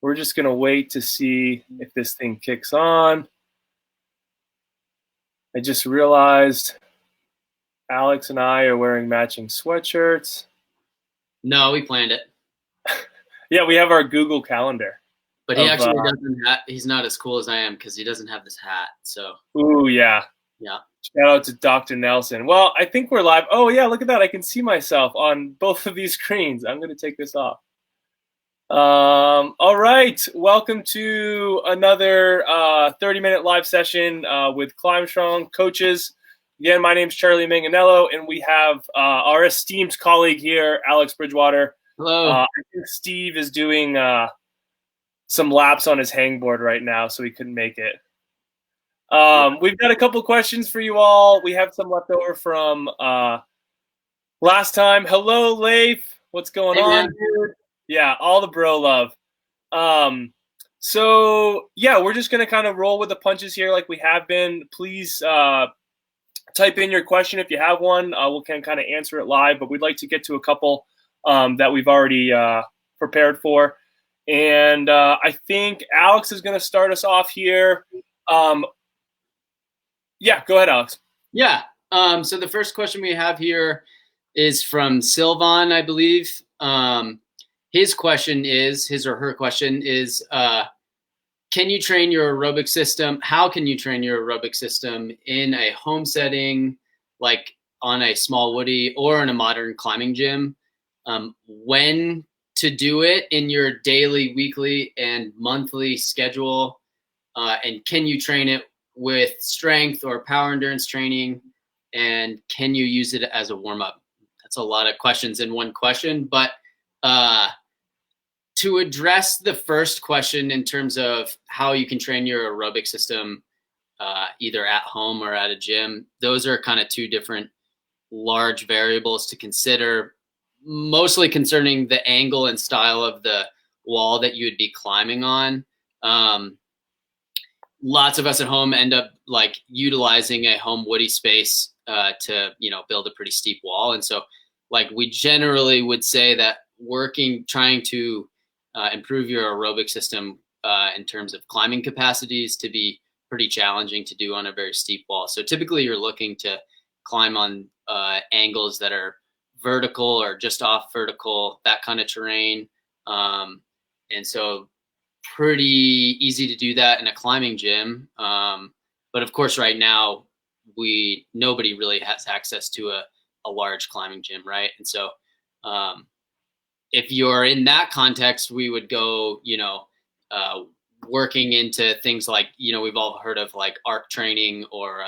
We're just going to wait to see if this thing kicks on. I just realized Alex and I are wearing matching sweatshirts. No, we planned it. Yeah, we have our Google Calendar. But he actually doesn't have, he's not as cool as I am because he doesn't have this hat. So. Ooh, yeah. Yeah. Shout out to Dr. Nelson. Well, I think we're live. Oh, yeah, look at that. I can see myself on both of these screens. I'm going to take this off. All right. Welcome to another 30-minute live session with Climb Strong coaches. Again, my name's Charlie Manganiello, and we have our esteemed colleague here, Alex Bridgewater. Hello. I think Steve is doing some laps on his hangboard right now, so he couldn't make it. We've got a couple questions for you all. We have some left over from last time. Hello, Leif. What's going on, dude? Yeah, all the bro love. So, yeah, we're just going to kind of roll with the punches here like we have been. Please type in your question if you have one. We can kind of answer it live, but we'd like to get to a couple that we've already prepared for. And I think Alex is going to start us off here. Yeah, go ahead, Alex. Yeah. So the first question we have here is from Sylvan, I believe. His or her question is, can you train your aerobic system? How can you train your aerobic system in a home setting, like on a small woody or in a modern climbing gym? When to do it in your daily, weekly, and monthly schedule? And can you train it with strength or power endurance training? And can you use it as a warm-up? That's a lot of questions in one question, but to address the first question in terms of how you can train your aerobic system either at home or at a gym, those are kind of two different large variables to consider, mostly concerning the angle and style of the wall that you would be climbing on. Lots of us at home end up like utilizing a home woody space to, build a pretty steep wall. And so like we generally would say that trying to improve your aerobic system in terms of climbing capacities to be pretty challenging to do on a very steep wall. So typically you're looking to climb on angles that are vertical or just off vertical, that kind of terrain. And so pretty easy to do that in a climbing gym. But of course, right now, nobody really has access to a large climbing gym, right? And so if you're in that context, we would go, working into things like, we've all heard of like arc training, or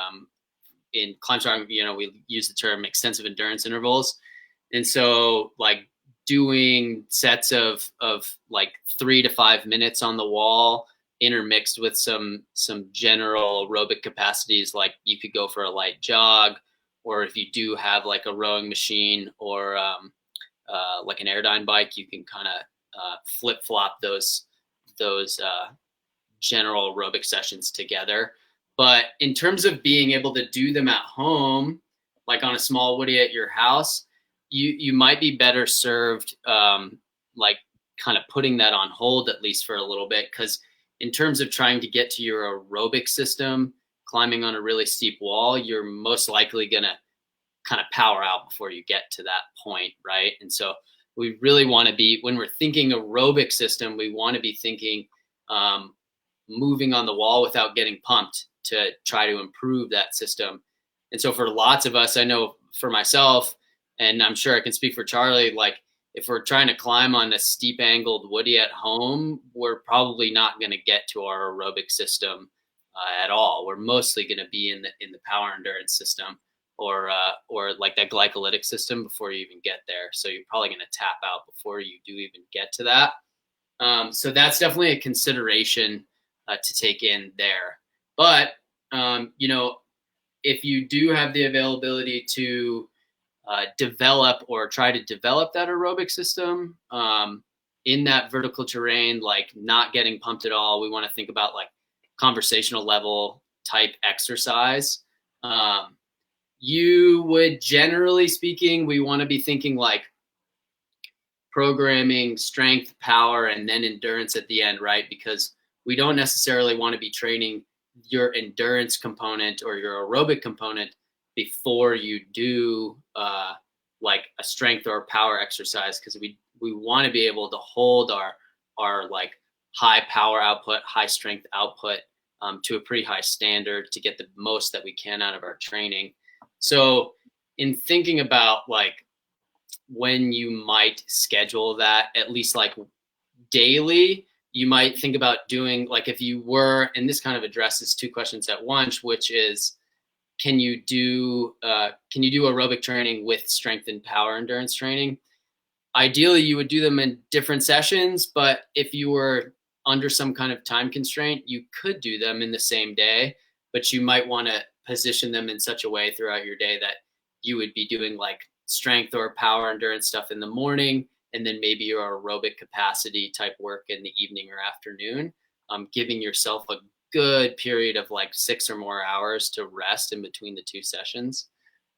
in Climb Strong, we use the term extensive endurance intervals. And so like doing sets of like 3 to 5 minutes on the wall intermixed with some general aerobic capacities, like you could go for a light jog, or if you do have like a rowing machine or like an Airdyne bike, you can kind of flip-flop those general aerobic sessions together. But in terms of being able to do them at home, like on a small woody at your house, you might be better served like kind of putting that on hold at least for a little bit, because in terms of trying to get to your aerobic system, climbing on a really steep wall, you're most likely going to kind of power out before you get to that point, right? And so we really want to be, when we're thinking aerobic system, we want to be thinking moving on the wall without getting pumped to try to improve that system. And so for lots of us, I know for myself, and I'm sure I can speak for Charlie, like if we're trying to climb on a steep angled woody at home, we're probably not going to get to our aerobic system at all. We're mostly going to be in the power endurance system, or like that glycolytic system before you even get there. So you're probably going to tap out before you do even get to that. So that's definitely a consideration to take in there. But, if you do have the availability to develop or try to develop that aerobic system in that vertical terrain, like not getting pumped at all, we want to think about like conversational level type exercise. You would, generally speaking, we want to be thinking like programming strength, power, and then endurance at the end, right? Because we don't necessarily want to be training your endurance component or your aerobic component before you do like a strength or power exercise, because we want to be able to hold our like high power output, high strength output to a pretty high standard to get the most that we can out of our training. So in thinking about like when you might schedule that, at least like daily, you might think about doing, like, if you were, and this kind of addresses two questions at once, which is, can you do aerobic training with strength and power endurance training? Ideally, you would do them in different sessions, but if you were under some kind of time constraint, you could do them in the same day, but you might want to position them in such a way throughout your day that you would be doing like strength or power endurance stuff in the morning, and then maybe your aerobic capacity type work in the evening or afternoon, giving yourself a good period of like 6 or more hours to rest in between the two sessions.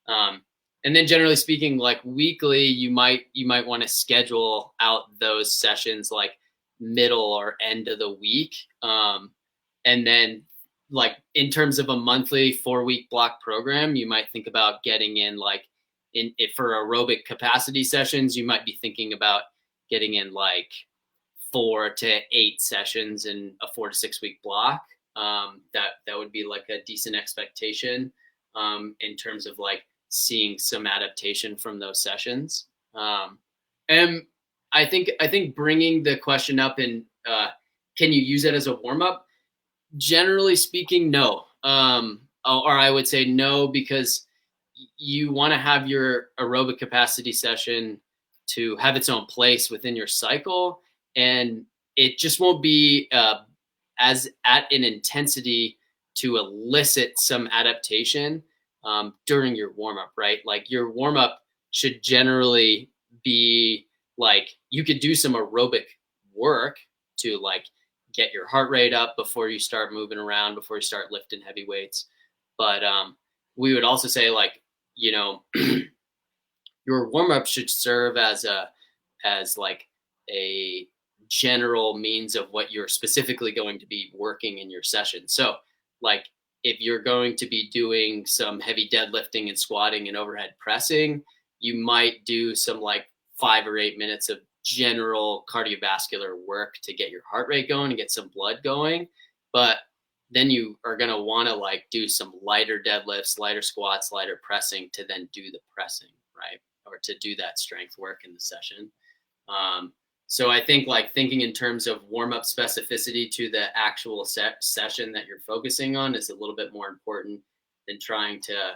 And then generally speaking, like weekly, you might want to schedule out those sessions like middle or end of the week. And then like in terms of a monthly 4-week block program, you might think about getting in like if for aerobic capacity sessions, you might be thinking about getting in like 4 to 8 sessions in a 4 to 6 week block. That would be like a decent expectation in terms of like seeing some adaptation from those sessions. And I think bringing the question up in can you use it as a warm up? Generally speaking, no. Or I would say no, because you want to have your aerobic capacity session to have its own place within your cycle, and it just won't be as at an intensity to elicit some adaptation during your warm up, right? Like your warm up should generally be like, you could do some aerobic work to like get your heart rate up before you start moving around, before you start lifting heavy weights. But we would also say like, you know, your warm up should serve as like a general means of what you're specifically going to be working in your session. So like if you're going to be doing some heavy deadlifting and squatting and overhead pressing, you might do some like 5 or 8 minutes of general cardiovascular work to get your heart rate going and get some blood going. But then you are going to want to like do some lighter deadlifts, lighter squats, lighter pressing to then do the pressing, right? Or to do that strength work in the session. So I think like thinking in terms of warm-up specificity to the actual session that you're focusing on is a little bit more important than trying to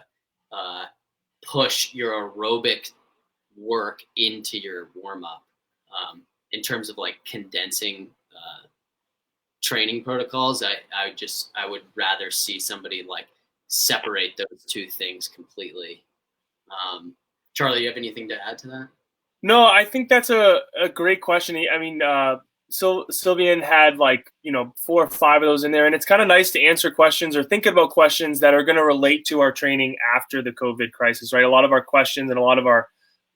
push your aerobic work into your warm-up in terms of like condensing training protocols. I would rather see somebody like separate those two things completely. Charlie, you have anything to add to that? No, I think that's a great question. I mean, Sylvian had like, 4 or 5 of those in there, and it's kind of nice to answer questions or think about questions that are going to relate to our training after the COVID crisis, right? A lot of our questions and a lot of our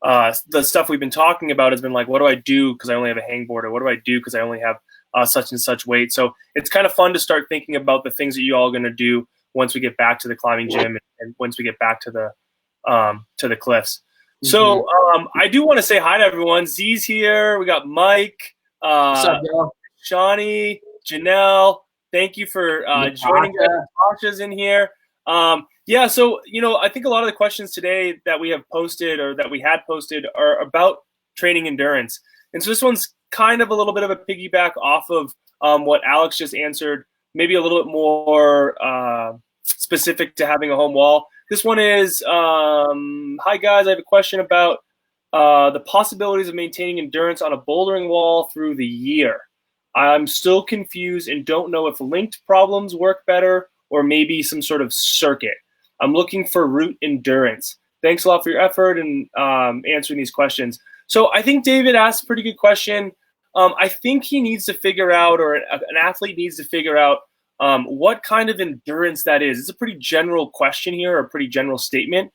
the stuff we've been talking about has been like, what do I do because I only have a hangboard, or what do I do because I only have such and such weight? So it's kind of fun to start thinking about the things that you all are going to do once we get back to the climbing gym and once we get back to the cliffs. So I do want to say hi to everyone. Z's here. We got Mike, What's up, y'all? Shawnee, Janelle. Thank you for joining us. Tasha's in here. Yeah, so, I think a lot of the questions today that we have posted or that we had posted are about training endurance. And so this one's kind of a little bit of a piggyback off of what Alex just answered, maybe a little bit more specific to having a home wall. This one is, hi guys, I have a question about the possibilities of maintaining endurance on a bouldering wall through the year. I'm still confused and don't know if linked problems work better or maybe some sort of circuit. I'm looking for route endurance. Thanks a lot for your effort and answering these questions. So I think David asked a pretty good question. I think he needs to figure out, or an athlete needs to figure out what kind of endurance that is. It's a pretty general question here, a pretty general statement.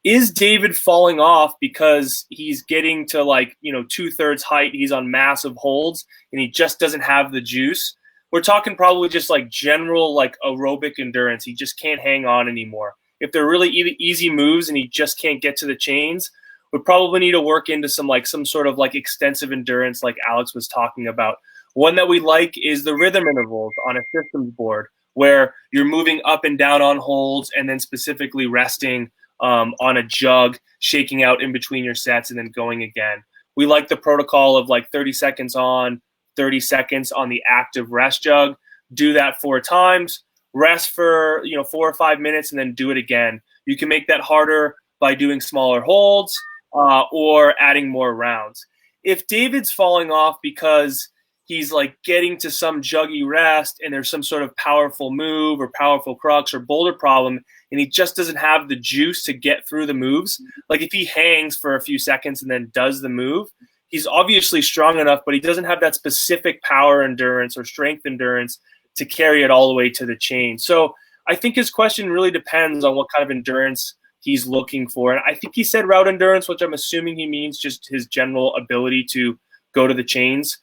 is David falling off because he's getting to like, 2/3 height, he's on massive holds, and he just doesn't have the juice? We're talking probably just like general like aerobic endurance. He just can't hang on anymore. If they're really easy moves and he just can't get to the chains, we probably need to work into some sort of like extensive endurance like Alex was talking about. One that we like is the rhythm intervals on a systems board, where you're moving up and down on holds and then specifically resting on a jug, shaking out in between your sets and then going again. We like the protocol of like 30 seconds on, 30 seconds on the active rest jug. Do that 4 times, rest for 4 or 5 minutes, and then do it again. You can make that harder by doing smaller holds or adding more rounds. If David's falling off because he's like getting to some juggy rest and there's some sort of powerful move or powerful crux or boulder problem, and he just doesn't have the juice to get through the moves, like if he hangs for a few seconds and then does the move, he's obviously strong enough, but he doesn't have that specific power endurance or strength endurance to carry it all the way to the chain. So I think his question really depends on what kind of endurance he's looking for. And I think he said route endurance, which I'm assuming he means just his general ability to go to the chains.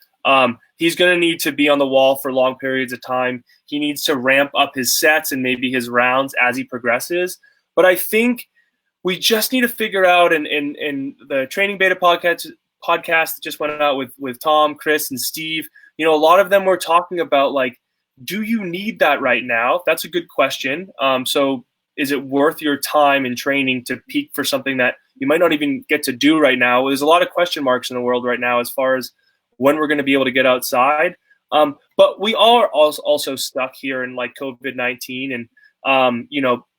He's going to need to be on the wall for long periods of time. He needs to ramp up his sets and maybe his rounds as he progresses. But I think we just need to figure out, and the Training Beta podcast that just went out with Tom, Chris, and Steve, a lot of them were talking about, like, do you need that right now? That's a good question. So is it worth your time in training to peak for something that you might not even get to do right now? There's a lot of question marks in the world right now as far as when we're going to be able to get outside. But we are also stuck here in like COVID-19. And,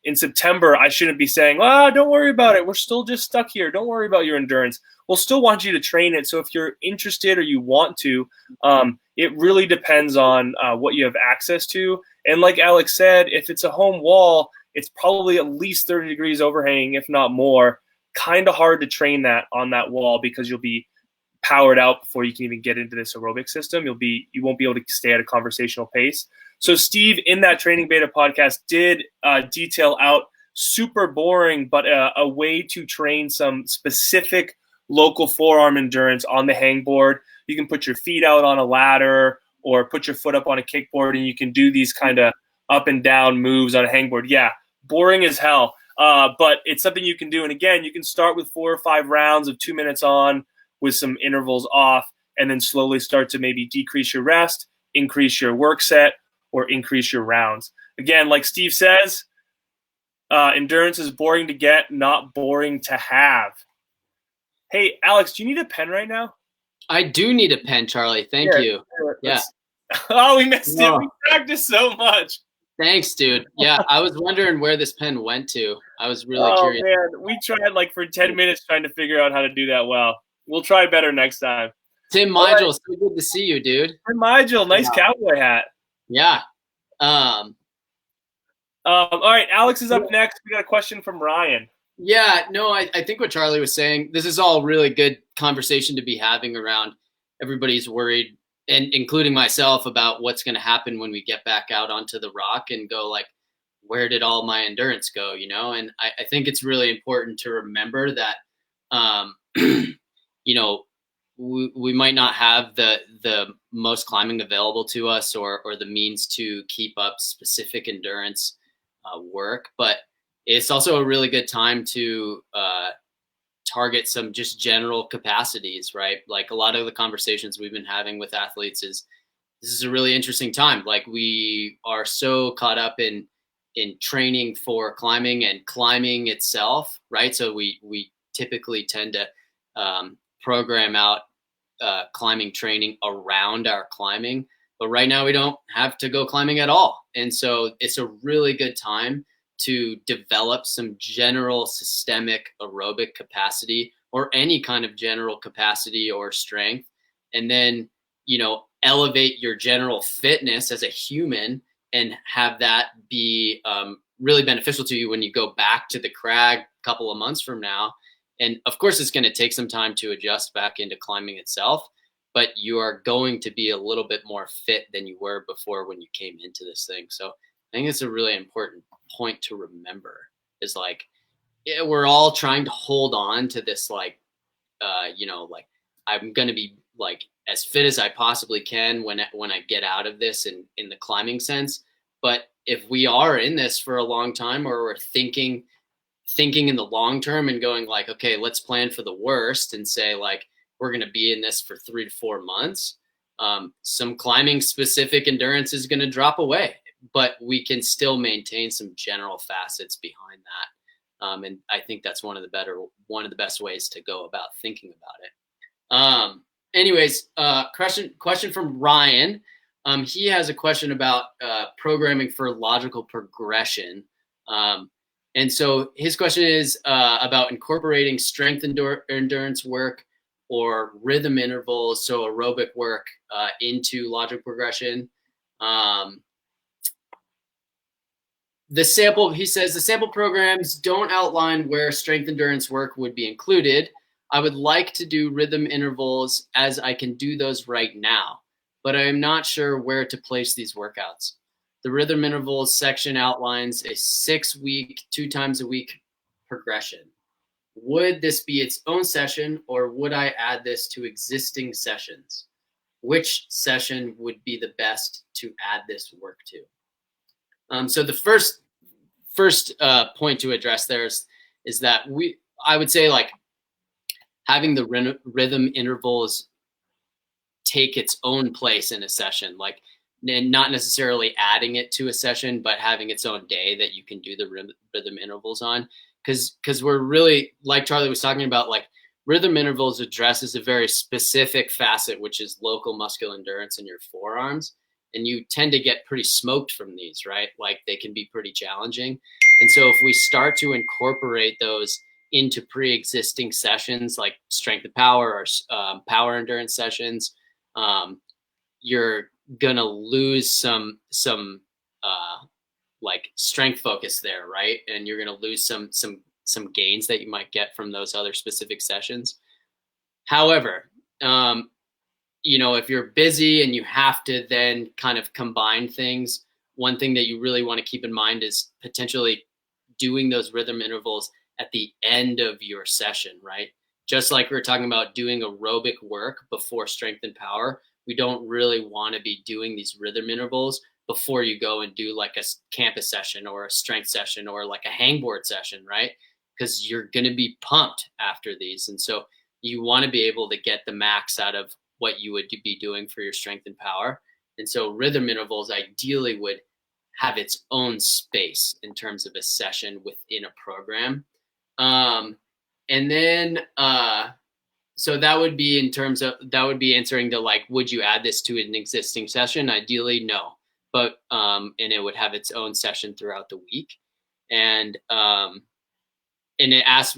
in September, I shouldn't be saying, don't worry about it. We're still just stuck here. Don't worry about your endurance. We'll still want you to train it. So if you're interested or you want to, it really depends on what you have access to. And like Alex said, if it's a home wall, it's probably at least 30 degrees overhanging, if not more. Kind of hard to train that on that wall because you'll be powered out before you can even get into this aerobic system. You won't be able to stay at a conversational pace. So Steve, in that Training Beta podcast, did detail out super boring, but a way to train some specific local forearm endurance on the hangboard. You can put your feet out on a ladder or put your foot up on a kickboard, and you can do these kind of up and down moves on a hangboard. Yeah, boring as hell, but it's something you can do. And again, you can start with 4 or 5 rounds of 2 minutes on with some intervals off, and then slowly start to maybe decrease your rest, increase your work set, or increase your rounds. Again, like Steve says, endurance is boring to get, not boring to have. Hey, Alex, do you need a pen right now? I do need a pen, Charlie. Thank you. Yeah. Oh, we missed it. We practiced so much. Thanks, dude. Yeah, I was wondering where this pen went to. I was really curious. Oh, man. We tried like for 10 minutes trying to figure out how to do that well. We'll try better next time. Tim Migel, right. So good to see you, dude. Tim Migel, nice cowboy hat. Yeah. All right, Alex is up next. We got a question from Ryan. Yeah, no, I think what Charlie was saying, this is all really good conversation to be having around. Everybody's worried, and including myself, about what's going to happen when we get back out onto the rock and go like, where did all my endurance go? And I think it's really important to remember that, we might not have the most climbing available to us or the means to keep up specific endurance work, but it's also a really good time to target some just general capacities, right? Like a lot of the conversations we've been having with athletes is this is a really interesting time. Like we are so caught up in training for climbing and climbing itself, right? So we typically tend to program out climbing training around our climbing, but right now we don't have to go climbing at all. And so it's a really good time to develop some general systemic aerobic capacity or any kind of general capacity or strength. And then, elevate your general fitness as a human and have that be really beneficial to you when you go back to the crag a couple of months from now. And of course, it's going to take some time to adjust back into climbing itself, but you are going to be a little bit more fit than you were before when you came into this thing. So I think it's a really important point to remember is like, we're all trying to hold on to this, like, like I'm going to be like as fit as I possibly can when I get out of this in the climbing sense. But if we are in this for a long time, or we're thinking in the long term and going like, okay, let's plan for the worst and say like, we're going to be in this for 3 to 4 months. Some climbing specific endurance is going to drop away, but we can still maintain some general facets behind that. And I think that's one of the best ways to go about thinking about it. Anyways, question from Ryan. He has a question about programming for logical progression. And so his question is about incorporating strength endurance work or rhythm intervals, so aerobic work, into logical progression. He says the sample programs don't outline where strength endurance work would be included. I would like to do rhythm intervals as I can do those right now, but I am not sure where to place these workouts. The rhythm intervals section outlines a 6-week, 2 times a week progression. Would this be its own session, or would I add this to existing sessions? Which session would be the best to add this work to? So the first point to address there is that I would say like having the rhythm intervals take its own place in a session, like, and not necessarily adding it to a session, but having its own day that you can do the rhythm intervals on. Because we're really, like Charlie was talking about, like rhythm intervals addresses a very specific facet, which is local muscular endurance in your forearms. And you tend to get pretty smoked from these, right? Like they can be pretty challenging. And so if we start to incorporate those into pre-existing sessions, like strength and power or power endurance sessions, you're gonna lose some like strength focus there, right? And you're gonna lose some gains that you might get from those other specific sessions. However, if you're busy and you have to then kind of combine things, one thing that you really want to keep in mind is potentially doing those rhythm intervals at the end of your session, right? Just like we were talking about doing aerobic work before strength and power, we don't really want to be doing these rhythm intervals before you go and do like a campus session or a strength session or like a hangboard session, right? Because you're going to be pumped after these. And so you want to be able to get the max out of what you would be doing for your strength and power. And so rhythm intervals ideally would have its own space in terms of a session within a program. And then, so that would be answering the, like, would you add this to an existing session? Ideally, no, but, and it would have its own session throughout the week. And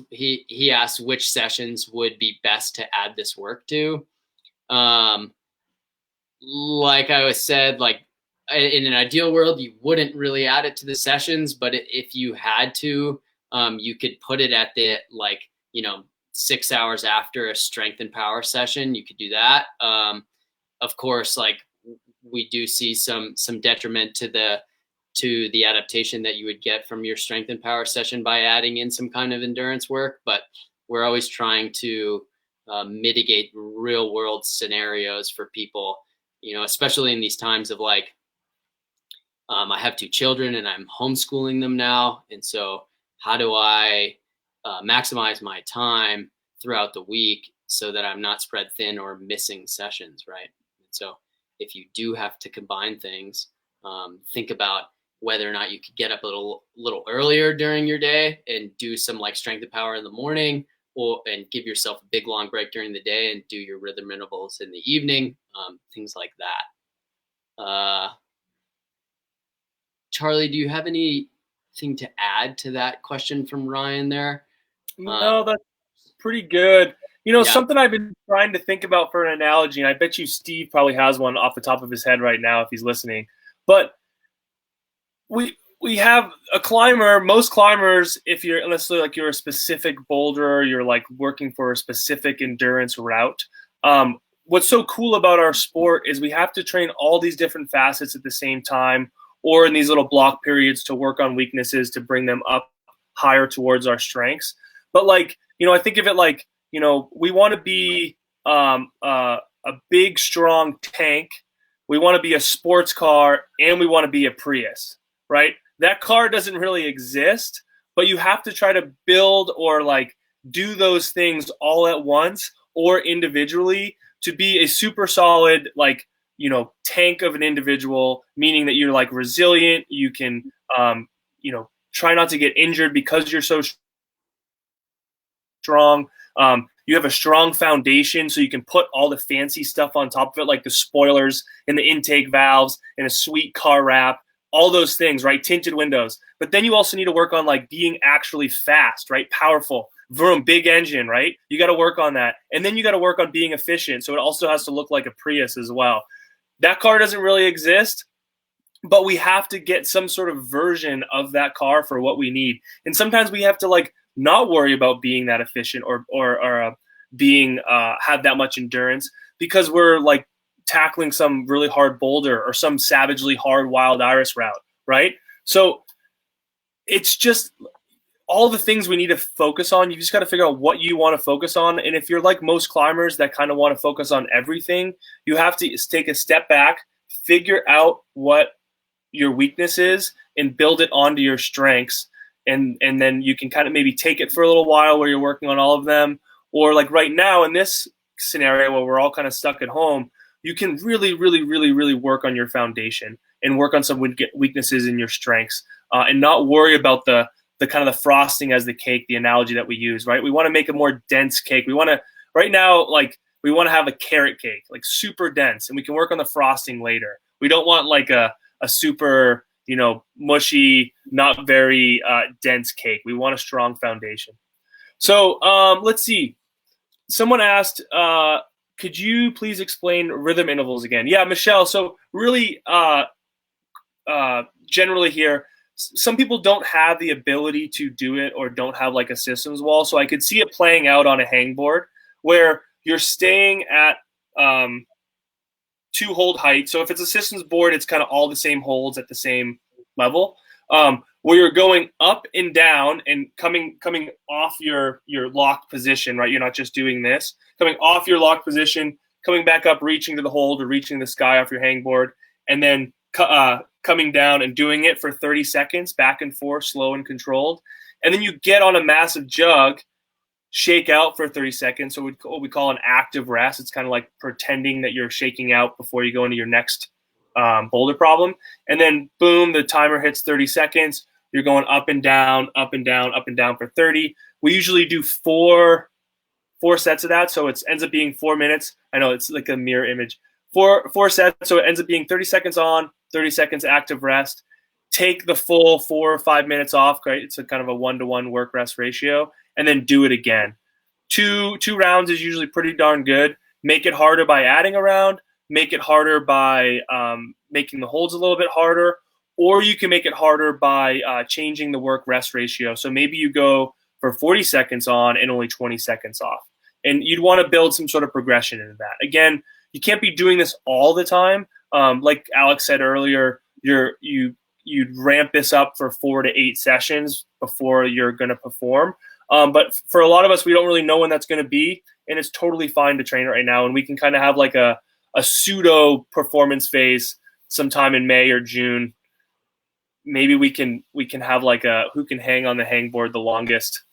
he asked which sessions would be best to add this work to. Like I said, like in an ideal world, you wouldn't really add it to the sessions, but if you had to, you could put it at the, 6 hours after a strength and power session, you could do that. Of course, like we do see some detriment to the adaptation that you would get from your strength and power session by adding in some kind of endurance work, but we're always trying to mitigate real world scenarios for people, especially in these times of like, I have 2 children and I'm homeschooling them now. And so how do I maximize my time throughout the week so that I'm not spread thin or missing sessions, right? And so if you do have to combine things, think about whether or not you could get up a little earlier during your day and do some like strength and power in the morning, and give yourself a big long break during the day and do your rhythm intervals in the evening, things like that. Charlie, do you have anything to add to that question from Ryan there? No, that's pretty good. Yeah. Something I've been trying to think about for an analogy, and I bet you Steve probably has one off the top of his head right now if he's listening. But we have a climber. Most climbers, unless you're a specific boulderer, you're like working for a specific endurance route. What's so cool about our sport is we have to train all these different facets at the same time, or in these little block periods to work on weaknesses to bring them up higher towards our strengths. But like, I think of it like, we want to be a big, strong tank. We want to be a sports car, and we want to be a Prius, right? That car doesn't really exist, but you have to try to build or like do those things all at once or individually to be a super solid, like, tank of an individual, meaning that you're like resilient. You can, try not to get injured because you're so strong. You have a strong foundation, so you can put all the fancy stuff on top of it, like the spoilers and the intake valves and a sweet car wrap, all those things, right? Tinted windows. But then you also need to work on like being actually fast, right? Powerful, vroom, big engine, right? You got to work on that. And then you got to work on being efficient. So it also has to look like a Prius as well. That car doesn't really exist, but we have to get some sort of version of that car for what we need. And sometimes we have to like not worry about being that efficient or being have that much endurance because we're like tackling some really hard boulder or some savagely hard wild iris route, right? So it's just all the things we need to focus on. You just got to figure out what you want to focus on. And if you're like most climbers that kind of want to focus on everything, you have to take a step back, figure out what your weakness is, and build it onto your strengths. And then you can kind of maybe take it for a little while where you're working on all of them. Or like right now in this scenario where we're all kind of stuck at home, you can really, really, really, really work on your foundation and work on some weaknesses in your strengths and not worry about the kind of the frosting as the cake, the analogy that we use, right? We want to make a more dense cake. We want to, right now, like we want to have a carrot cake, like super dense, and we can work on the frosting later. We don't want like a super, mushy, not very dense cake. We want a strong foundation. So let's see. Someone asked, could you please explain rhythm intervals again? Yeah, Michelle. So really, generally here, some people don't have the ability to do it or don't have like a systems wall. So I could see it playing out on a hangboard where you're staying at 2 hold height. So if it's a systems board, it's kind of all the same holds at the same level. Where you're going up and down and coming off your locked position, right? You're not just doing this. Coming off your locked position, coming back up, reaching to the hold or reaching the sky off your hangboard, and then coming down and doing it for 30 seconds, back and forth, slow and controlled. And then you get on a massive jug, shake out for 30 seconds. So what we call an active rest. It's kind of like pretending that you're shaking out before you go into your next boulder problem. And then boom, the timer hits 30 seconds. You're going up and down, up and down, up and down for 30. We usually do four sets of that. So it ends up being 4 minutes. I know it's like a mirror image. Four sets. So it ends up being 30 seconds on, 30 seconds active rest. Take the full 4 or 5 minutes off. Right? It's a kind of a 1-to-1 work rest ratio. And then do it again. Two rounds is usually pretty darn good. Make it harder by adding a round. Make it harder by making the holds a little bit harder. Or you can make it harder by changing the work rest ratio. So maybe you go for 40 seconds on and only 20 seconds off. And you'd want to build some sort of progression into that. Again, you can't be doing this all the time. Like Alex said earlier, you'd ramp this up for 4 to 8 sessions before you're going to perform. But for a lot of us, we don't really know when that's going to be, and it's totally fine to train it right now. And we can kind of have like a pseudo performance phase sometime in May or June. Maybe we can have like a who can hang on the hangboard the longest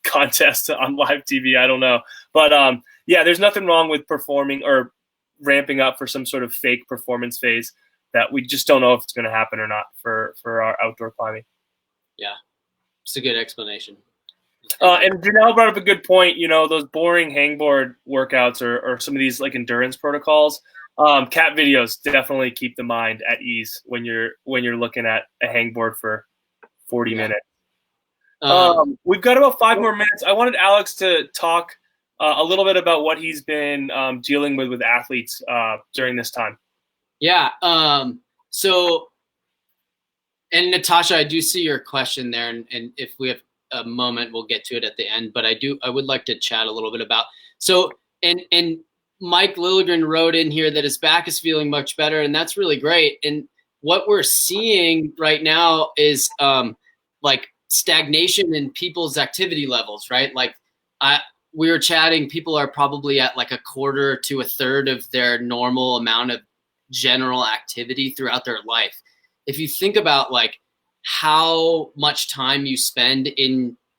contest on live TV. I don't know, but yeah, there's nothing wrong with performing or ramping up for some sort of fake performance phase that we just don't know if it's going to happen or not for our outdoor climbing. Yeah, it's a good explanation. And Janelle brought up a good point. Those boring hangboard workouts or some of these like endurance protocols. Cat videos definitely keep the mind at ease when you're looking at a hangboard for 40 minutes. We've got about 5 more minutes. I wanted Alex to talk a little bit about what he's been dealing with athletes during this time. Yeah. So, and Natasha, I do see your question there, and if we have a moment, we'll get to it at the end. But I would like to chat a little bit about. So, and Mike Lilligren wrote in here that his back is feeling much better, and that's really great. And what we're seeing right now is like stagnation in people's activity levels, right? Like we were chatting, people are probably at like a quarter to a third of their normal amount of general activity throughout their life. If you think about like how much time you spend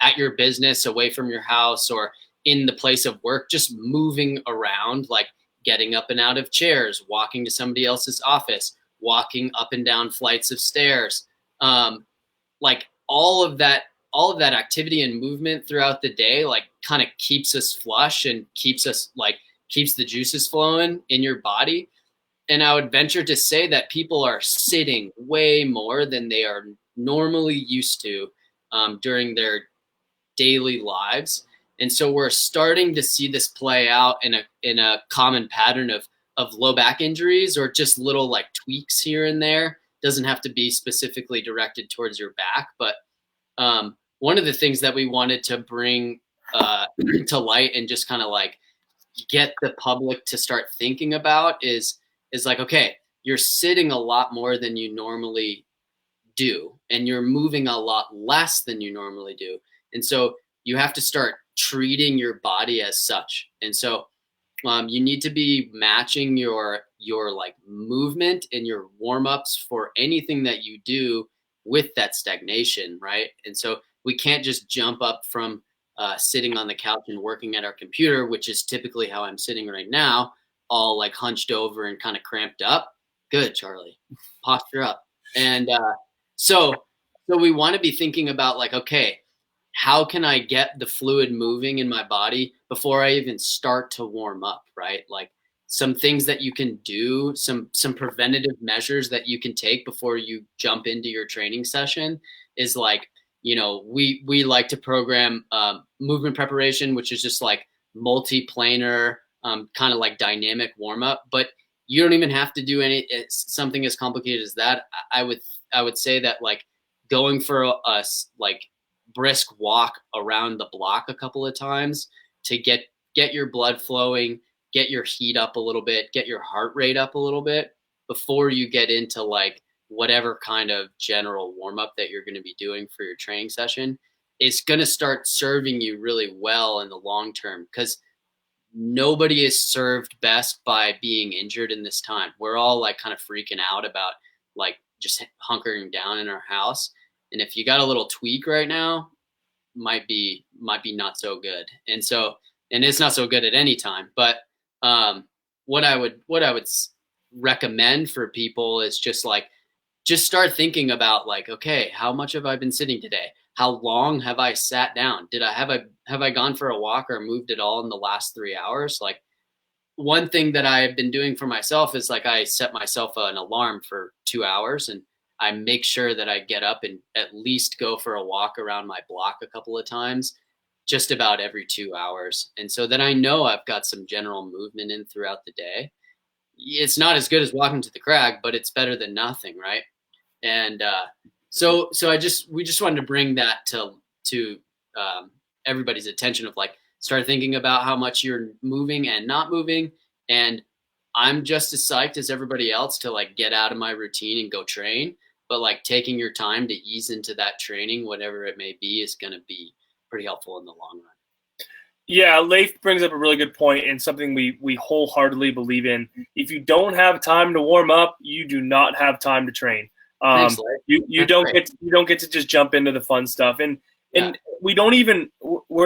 at your business, away from your house, or in the place of work, just moving around, like getting up and out of chairs, walking to somebody else's office, walking up and down flights of stairs, like all of that activity and movement throughout the day, like kind of keeps us flush and keeps the juices flowing in your body. And I would venture to say that people are sitting way more than they are normally used to during their daily lives. And so we're starting to see this play out in a common pattern of low back injuries, or just little like tweaks here and there. Doesn't have to be specifically directed towards your back, but one of the things that we wanted to bring to light and just kind of like get the public to start thinking about is like, okay, you're sitting a lot more than you normally do, and you're moving a lot less than you normally do. And so you have to start treating your body as such. And so you need to be matching your like movement and your warm-ups for anything that you do with that stagnation, right? And so we can't just jump up from sitting on the couch and working at our computer, which is typically how I'm sitting right now, all like hunched over and kind of cramped up. Good, Charlie. Posture up. And so we want to be thinking about like, okay, how can I get the fluid moving in my body before I even start to warm up, right? Like some things that you can do, some preventative measures that you can take before you jump into your training session is like, you know, we like to program movement preparation, which is just like multi-planar, kind of like dynamic warm up. But you don't even have to do something as complicated as that. I would say that like going for a like brisk walk around the block a couple of times to get your blood flowing, get your heat up a little bit, get your heart rate up a little bit before you get into like whatever kind of general warm up that you're going to be doing for your training session is going to start serving you really well in the long term, because nobody is served best by being injured in this time. We're all like kind of freaking out about like just hunkering down in our house. And if you got a little tweak right now, might be not so good. And it's not so good at any time. But what I would recommend for people is just start thinking about like, okay, how much have I been sitting today? How long have I sat down? Have I gone for a walk or moved at all in the last 3 hours? Like one thing that I have been doing for myself is like I set myself an alarm for 2 hours, and I make sure that I get up and at least go for a walk around my block a couple of times, just about every 2 hours. And so that I know I've got some general movement in throughout the day. It's not as good as walking to the crag, but it's better than nothing, right? And so we just wanted to bring that to everybody's attention of like, start thinking about how much you're moving and not moving. And I'm just as psyched as everybody else to like get out of my routine and go train. But like taking your time to ease into that training, whatever it may be, is going to be pretty helpful in the long run. Yeah, Leif brings up a really good point, and something we wholeheartedly believe in. If you don't have time to warm up, you do not have time to train. Thanks, you don't get to just jump into the fun stuff, and we're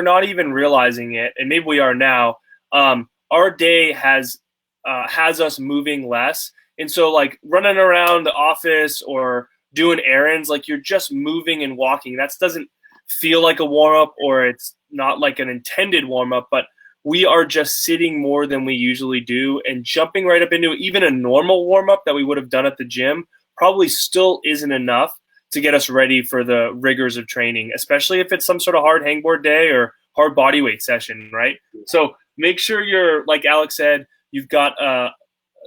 not even realizing it, and maybe we are now. Our day has us moving less, and so like running around the office or doing errands, like you're just moving and walking. That doesn't feel like a warm up, or it's not like an intended warm up, but we are just sitting more than we usually do, and jumping right up into even a normal warm up that we would have done at the gym probably still isn't enough to get us ready for the rigors of training, especially if it's some sort of hard hangboard day or hard body weight session, right? So make sure you're, like Alex said, you've got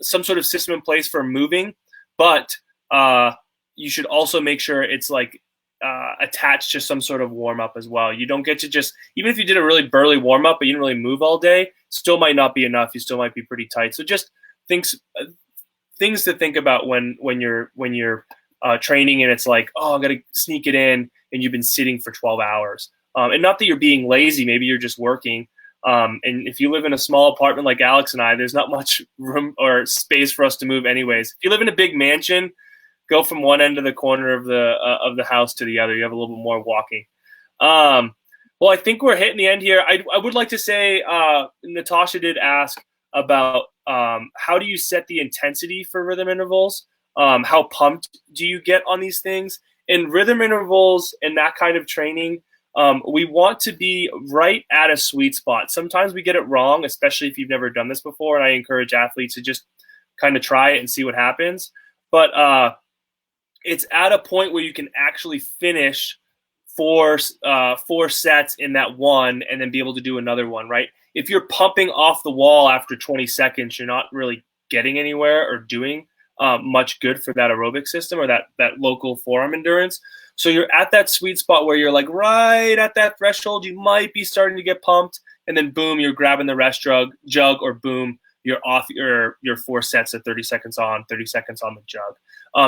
some sort of system in place for moving, but you should also make sure it's like attached to some sort of warm up as well. You don't get to just, even if you did a really burly warm up but you didn't really move all day, still might not be enough. You still might be pretty tight. So just things to think about when you're training, and it's like, oh, I'm gonna sneak it in. and you've been sitting for 12 hours. And not that you're being lazy, maybe you're just working. And if you live in a small apartment like Alex and I, there's not much room or space for us to move anyways. If you live in a big mansion, go from one end of the corner of the house to the other. You have a little bit more walking. Well, I think we're hitting the end here. I would like to say, Natasha did ask about how do you set the intensity for rhythm intervals? How pumped do you get on these things? In rhythm intervals and that kind of training, we want to be right at a sweet spot. Sometimes we get it wrong, especially if you've never done this before, and I encourage athletes to just kind of try it and see what happens. But it's at a point where you can actually finish four sets in that one and then be able to do another one, right? If you're pumping off the wall after 20 seconds, you're not really getting anywhere or doing much good for that aerobic system or that local forearm endurance. So you're at that sweet spot where you're like right at that threshold. You might be starting to get pumped, and then boom, you're grabbing the rest jug, or boom, you're off your 4 sets at 30 seconds on, 30 seconds on the jug.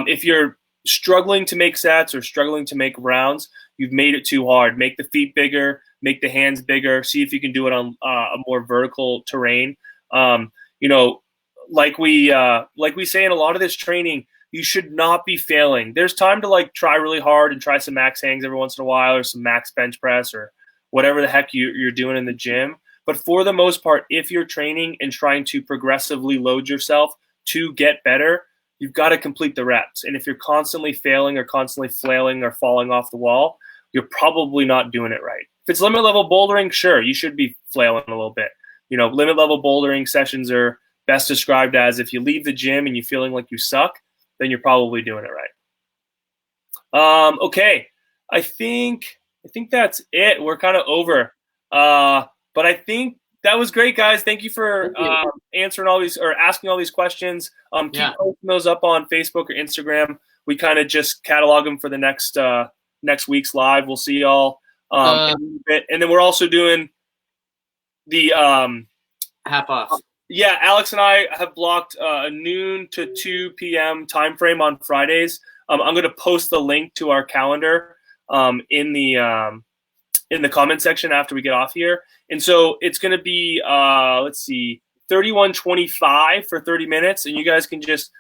If you're struggling to make sets or struggling to make rounds, you've made it too hard. Make the feet bigger, make the hands bigger. See if you can do it on a more vertical terrain. Like we say in a lot of this training, you should not be failing. There's time to like try really hard and try some max hangs every once in a while, or some max bench press, or whatever the heck you're doing in the gym. But for the most part, if you're training and trying to progressively load yourself to get better, you've got to complete the reps. And if you're constantly failing or constantly flailing or falling off the wall, you're probably not doing it right. If it's limit level bouldering, sure, you should be flailing a little bit. Limit level bouldering sessions are best described as if you leave the gym and you're feeling like you suck, then you're probably doing it right. Okay. I think that's it. We're kind of over. But I think that was great, guys. Thank you for answering all these or asking all these questions. Keep posting those up on Facebook or Instagram. We kind of just catalog them for the next week's live. We'll see y'all in a bit. And then we're also doing the half off. Yeah, Alex and I have blocked a noon to 2 p.m. time frame on Fridays. I'm going to post the link to our calendar in the comment section after we get off here. And so it's going to be, 31:25 for 30 minutes. And you guys can just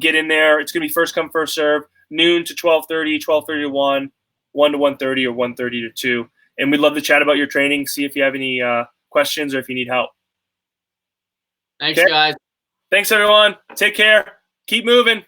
get in there. It's going to be first come, first serve, noon to 12:30, 12:30 to 1, 1 to 1:30, or 1:30 to 2. And we'd love to chat about your training, see if you have any questions or if you need help. Thanks, guys. Thanks, everyone. Take care. Keep moving.